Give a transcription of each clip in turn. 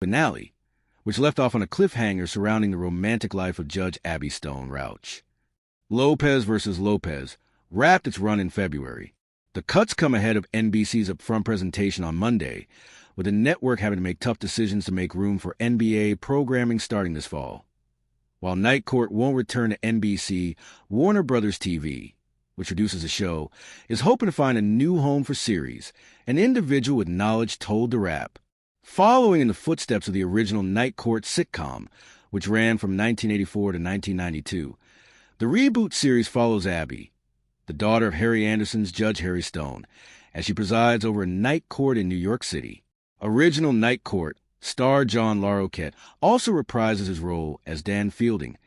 finale, which left off on a cliffhanger surrounding the romantic life of Judge Abby Stone Rauch. Lopez vs. Lopez wrapped its run in February. The cuts come ahead of NBC's upfront presentation on Monday, with the network having to make tough decisions to make room for NBA programming starting this fall. While Night Court won't return to NBC, Warner Brothers TV, which produces the show, is hoping to find a new home for series, an individual with knowledge told to rap. Following in the footsteps of the original Night Court sitcom, which ran from 1984 to 1992, the reboot series follows Abby, the daughter of Harry Anderson's Judge Harry Stone, as she presides over a night court in New York City. Original Night Court star John Larroquette also reprises his role as Dan Fielding,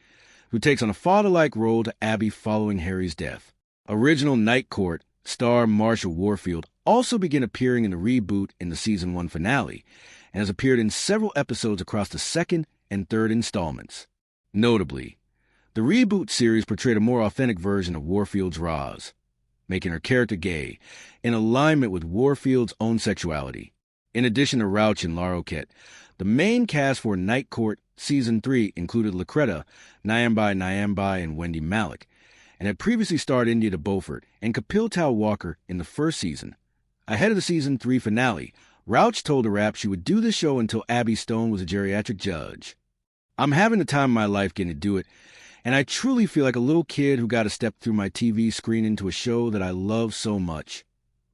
who takes on a father-like role to Abby following Harry's death. Original Night Court star Marshall Warfield also began appearing in the reboot in the Season 1 finale, and has appeared in several episodes across the second and third installments. Notably, the reboot series portrayed a more authentic version of Warfield's Roz, making her character gay, in alignment with Warfield's own sexuality. In addition to Rauch and Larroquette, the main cast for Night Court Season 3 included Lucretta, Nyambai, and Wendy Malick, and had previously starred India de Beaufort and Kapil Tal Walker in the first season. Ahead of the Season 3 finale, Rauch told the Rap she would do the show until Abby Stone was a geriatric judge. "I'm having the time of my life getting to do it, and I truly feel like a little kid who got to step through my TV screen into a show that I love so much."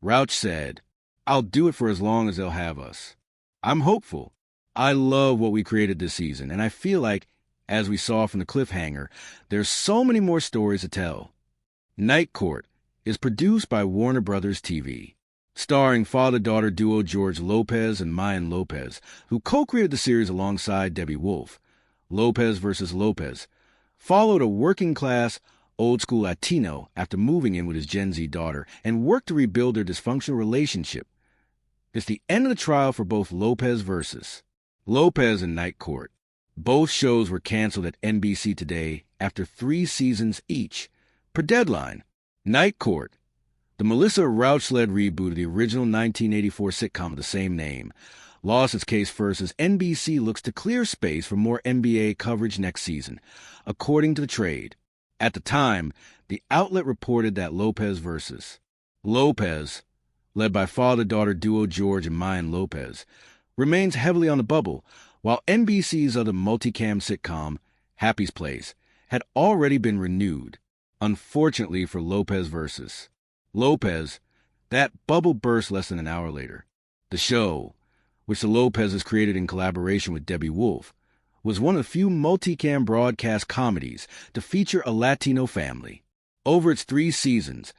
Rauch said, "I'll do it for as long as they'll have us. I'm hopeful. I love what we created this season, and I feel like, as we saw from the cliffhanger, there's so many more stories to tell." Night Court is produced by Warner Brothers TV, starring father-daughter duo George Lopez and Mayan Lopez, who co-created the series alongside Debbie Wolf. Lopez vs. Lopez followed a working-class, old-school Latino after moving in with his Gen Z daughter and worked to rebuild their dysfunctional relationship. It's the end of the trial for both Lopez vs. Lopez and Night Court. Both shows were canceled at NBC today after 3 seasons each. Per deadline, Night Court, the Melissa Rauch-led reboot of the original 1984 sitcom of the same name, lost its case first as NBC looks to clear space for more NBA coverage next season, according to the trade. At the time, the outlet reported that Lopez vs. Lopez, led by father-daughter duo George and Mayan Lopez, remains heavily on the bubble, while NBC's other multicam sitcom, Happy's Place, had already been renewed. Unfortunately for Lopez vs. Lopez, that bubble burst less than an hour later. The show, which the Lopezes created in collaboration with Debbie Wolf, was one of the few multicam broadcast comedies to feature a Latino family. Over its 3 seasons,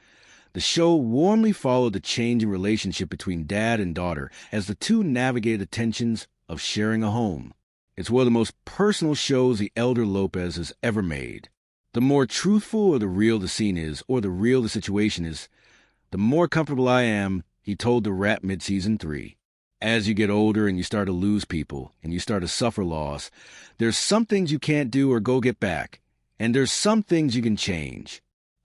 the show warmly followed the changing relationship between dad and daughter as the two navigated the tensions of sharing a home. It's one of the most personal shows the elder Lopez has ever made. The more truthful or the real the scene is, or the real the situation is, the more comfortable I am, he told the Rap mid-season 3. As you get older and you start to lose people and you start to suffer loss, there's some things you can't do or go get back, and there's some things you can change.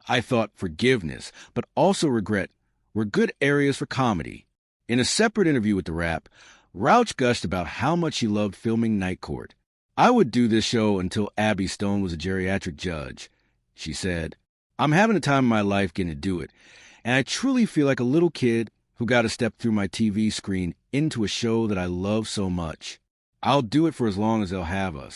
I thought forgiveness, but also regret, were good areas for comedy. In a separate interview with the Rap, Rauch gushed about how much he loved filming Night Court. "I would do this show until Abby Stone was a geriatric judge," she said. "I'm having the time of my life getting to do it, and I truly feel like a little kid who got to step through my TV screen into a show that I love so much. I'll do it for as long as they'll have us."